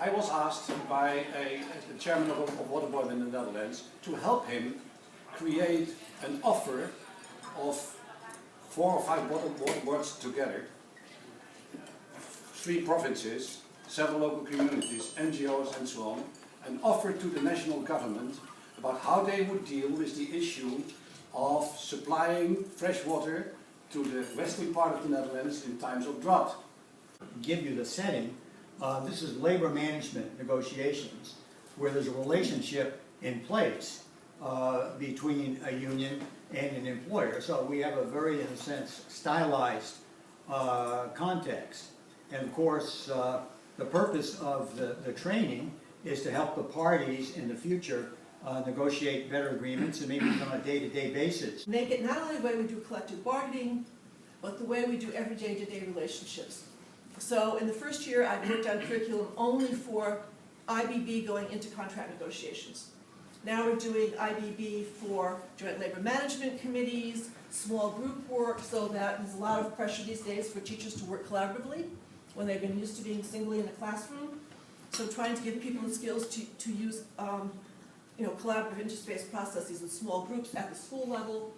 I was asked by the chairman of Waterboard in the Netherlands to help him create an offer of 4 or 5 waterboards together, 3 provinces, several local communities, NGOs and so on, an offer to the national government about how they would deal with the issue of supplying fresh water to the western part of the Netherlands in times of drought. Give you the setting. This is labor management negotiations, where there's a relationship in place between a union and an employer. So we have a very, in a sense, stylized context. And of course, the purpose of the training is to help the parties in the future negotiate better agreements, and maybe on a day-to-day basis. Make it not only the way we do collective bargaining, but the way we do every day-to-day relationships. So in the first year, I worked on curriculum only for IBB going into contract negotiations. Now we're doing IBB for joint labor management committees, small group work, so that there's a lot of pressure these days for teachers to work collaboratively when they've been used to being singly in a classroom. So trying to give people the skills to use collaborative interspace processes with small groups at the school level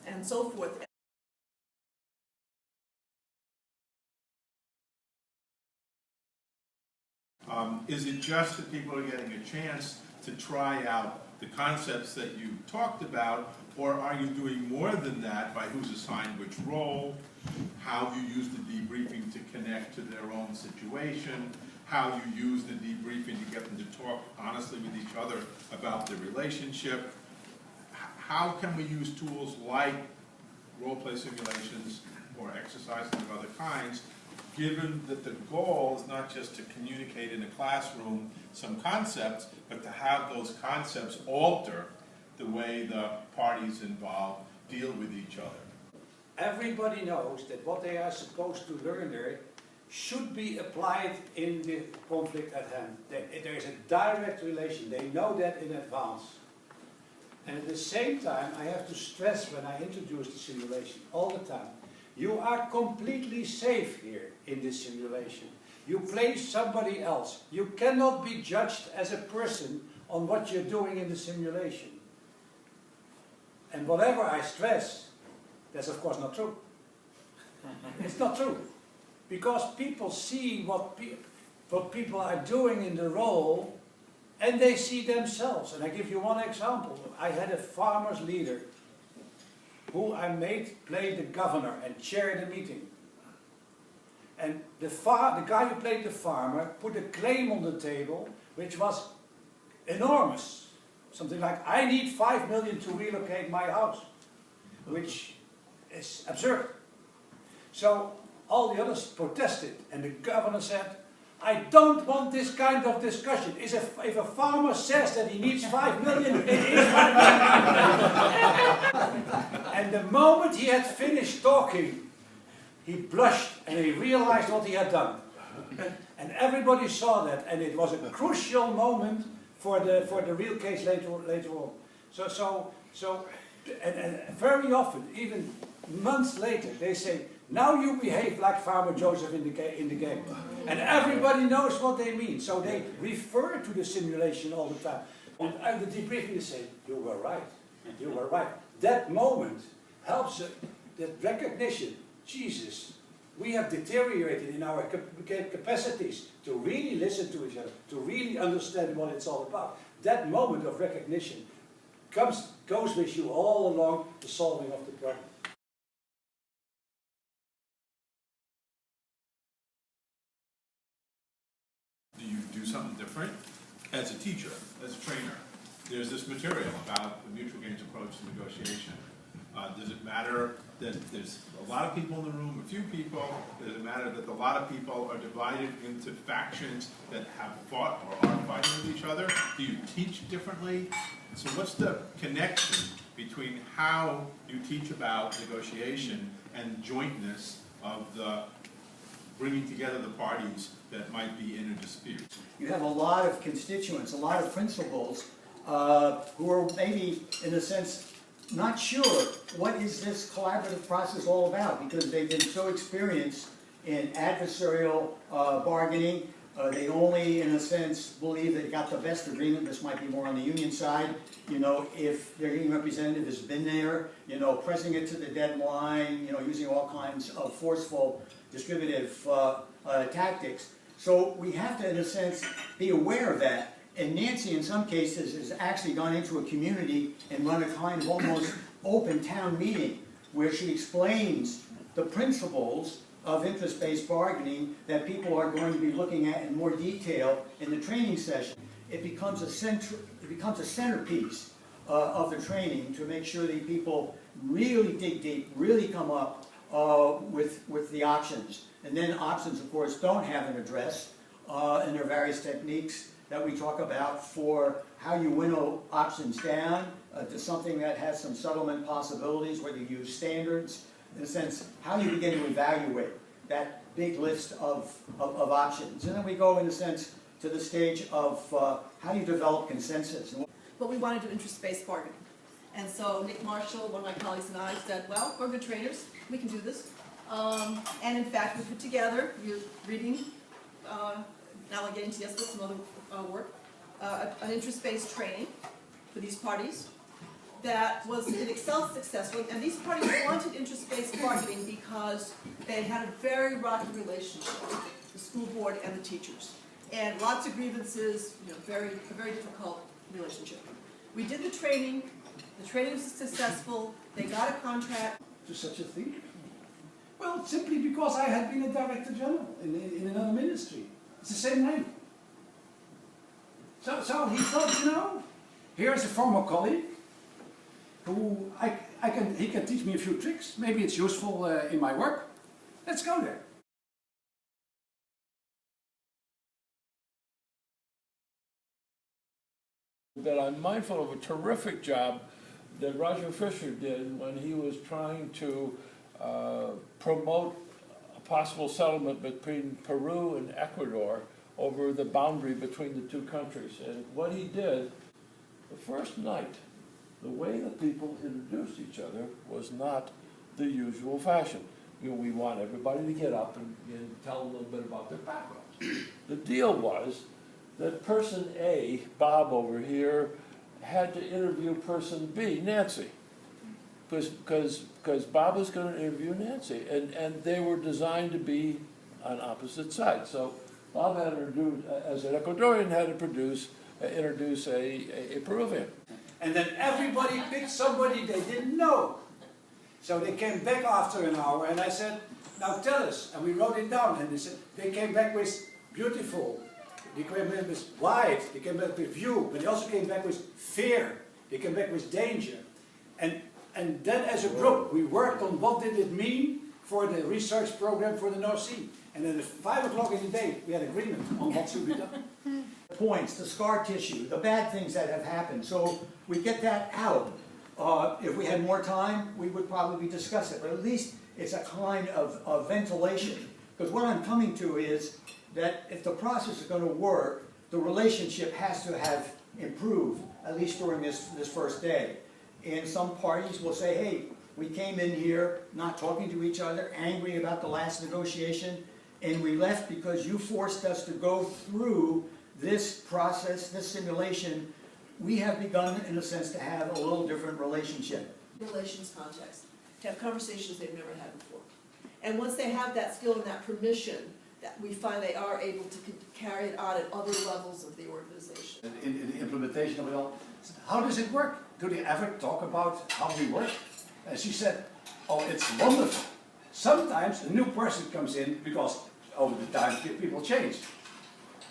and so forth. Is it just that people are getting a chance to try out the concepts that you talked about, or are you doing more than that by who's assigned which role, how you use the debriefing to connect to their own situation, how you use the debriefing to get them to talk honestly with each other about the relationship? How can we use tools like role-play simulations or exercises of other kinds, given that the goal is not just to communicate in a classroom some concepts, but to have those concepts alter the way the parties involved deal with each other? Everybody knows that what they are supposed to learn there should be applied in the conflict at hand. There is a direct relation. They know that in advance. And at the same time, I have to stress when I introduce the simulation all the time, you are completely safe here in this simulation. You play somebody else. You cannot be judged as a person on what you're doing in the simulation. And whatever I stress, that's of course not true. It's not true. Because people see what people are doing in the role, and they see themselves. And I give you one example. I had a farmer's leader who I made play the governor and chair the meeting. And the guy who played the farmer put a claim on the table which was enormous. Something like, I need 5 million to relocate my house, which is absurd. So all the others protested, and the governor said, I don't want this kind of discussion. If a farmer says that he needs 5 million, it is 5 million. And the moment he had finished talking, he blushed and he realized what he had done. And everybody saw that, and it was a crucial moment for the real case later on. And very often, even months later, they say, now you behave like Farmer Joseph in the game. And everybody knows what they mean. So they refer to the simulation all the time. And the debriefing is saying, you were right. You were right. That moment helps that recognition. Jesus, we have deteriorated in our capacities to really listen to each other, to really understand what it's all about. That moment of recognition goes with you all along the solving of the problem. Do you do something different? As a teacher, as a trainer, there's this material about the mutual gains approach to negotiation. Does it matter that there's a lot of people in the room, a few people? Does it matter that a lot of people are divided into factions that have fought or are fighting with each other? Do you teach differently? So what's the connection between how you teach about negotiation and jointness of the bringing together the parties that might be in a dispute? You have a lot of constituents, a lot of principals who are maybe, in a sense, not sure what is this collaborative process all about, because they've been so experienced in adversarial bargaining, They only, in a sense, believe they got the best agreement. This might be more on the union side. You know, if their union representative has been there, you know, pressing it to the deadline, you know, using all kinds of forceful distributive tactics. So we have to, in a sense, be aware of that. And Nancy, in some cases, has actually gone into a community and run a kind of almost open town meeting where she explains the principles of interest-based bargaining that people are going to be looking at in more detail in the training session. It becomes a centerpiece of the training to make sure that people really dig deep, really come up with the options. And then options, of course, don't have an address, and there are various techniques that we talk about for how you winnow options down to something that has some settlement possibilities, whether you use standards, in a sense, how you begin to evaluate that big list of options. And then we go, in a sense, to the stage of how you develop consensus. But we want to do interest-based bargaining. And so Nick Marshall, one of my colleagues, and I said, well, we're good trainers, we can do this. And in fact, we put together, you're reading, now I'm getting to yes, some other work, an interest-based training for these parties that was an Excel successful, and these parties wanted interest-based bargaining because they had a very rocky relationship with the school board and the teachers. And lots of grievances, you know, a very difficult relationship. We did the training was successful, they got a contract. To such a thing? Well, simply because I had been a director general in another ministry. It's the same name. So he thought, you know, here's a former colleague who he can teach me a few tricks. Maybe it's useful in my work. Let's go there. That I'm mindful of a terrific job that Roger Fisher did when he was trying to promote a possible settlement between Peru and Ecuador over the boundary between the two countries. And what he did, the first night, the way that people introduced each other was not the usual fashion. You know, we want everybody to get up and tell a little bit about their backgrounds. The deal was that person A, Bob over here, had to interview person B, Nancy, because Bob was going to interview Nancy, and they were designed to be on opposite sides. So Bob had to introduce, as an Ecuadorian, had to introduce a Peruvian. And then everybody picked somebody they didn't know. So they came back after an hour, and I said, now tell us. And we wrote it down, and they came back with beautiful. They came back with wide, they came back with view, but they also came back with fear. They came back with danger. And then as a group, we worked on what did it mean for the research program for the North Sea. And then at 5 o'clock in the day, we had agreement on what should be done. Points, the scar tissue, the bad things that have happened. So we get that out. If we had more time, we would probably discuss it, but at least it's a kind of ventilation. Because what I'm coming to is that if the process is going to work, the relationship has to have improved, at least during this first day. And some parties will say, hey, we came in here not talking to each other, angry about the last negotiation, and we left because you forced us to go through this process, this simulation. We have begun, in a sense, to have a little different relationship. Relations context, to have conversations they've never had before. And once they have that skill and that permission, that we find they are able to carry it on at other levels of the organization. In the implementation of it all, how does it work? Do they ever talk about how we work? And she said, oh, it's wonderful. Sometimes a new person comes in because over the time people change.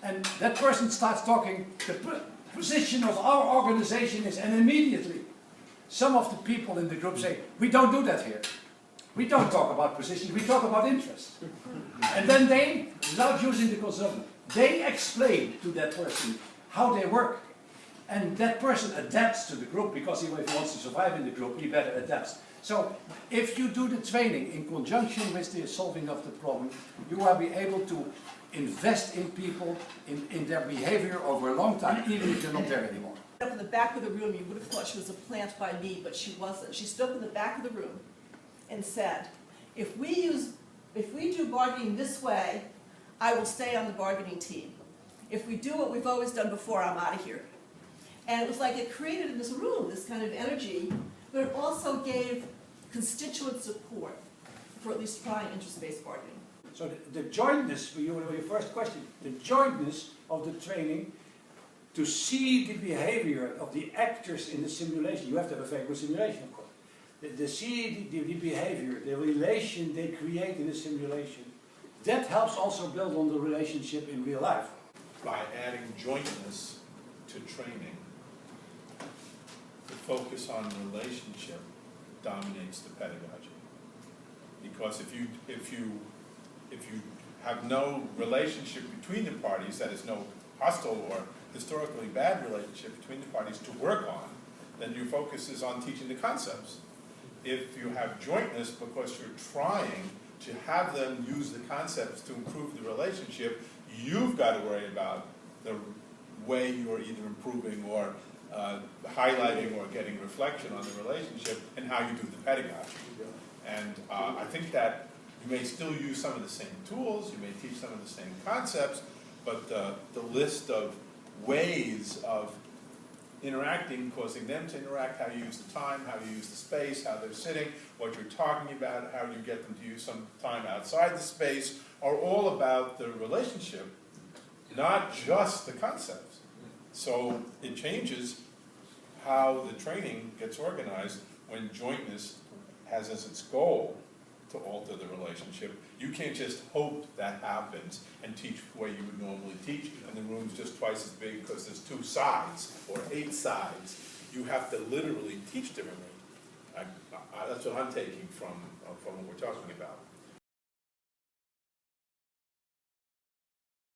And that person starts talking, the position of our organization is, and immediately some of the people in the group say, we don't do that here. We don't talk about positions, we talk about interest. And then they, without using the consultant, they explain to that person how they work. And that person adapts to the group, because if he wants to survive in the group, he better adapt. So if you do the training in conjunction with the solving of the problem, you will be able to invest in people, in their behavior over a long time, even if you're not there anymore. Up in the back of the room, you would have thought she was a plant by me, but she wasn't. She stood up in the back of the room and said, if we do bargaining this way, I will stay on the bargaining team. If we do what we've always done before, I'm out of here. And it was like it created in this room this kind of energy, but it also gave constituent support for at least trying interest-based bargaining. So the jointness, for your first question, the jointness of the training to see the behavior of the actors in the simulation. You have to have a very good simulation, of course. The see the behavior, the relation they create in the simulation, that helps also build on the relationship in real life. By adding jointness to training, the focus on relationship dominates the pedagogy. Because if you have no relationship between the parties, that is no hostile or historically bad relationship between the parties to work on, then your focus is on teaching the concepts. If you have jointness because you're trying to have them use the concepts to improve the relationship, you've got to worry about the way you're either improving or highlighting or getting reflection on the relationship and how you do the pedagogy. And I think that you may still use some of the same tools, you may teach some of the same concepts, but the list of ways of interacting, causing them to interact, how you use the time, how you use the space, how they're sitting, what you're talking about, how you get them to use some time outside the space, are all about the relationship, not just the concepts. So it changes how the training gets organized when jointness has as its goal to alter the relationship. You can't just hope that happens and teach the way you would normally teach, and the room's just twice as big because there's 2 sides or 8 sides. You have to literally teach differently. That's what I'm taking from what we're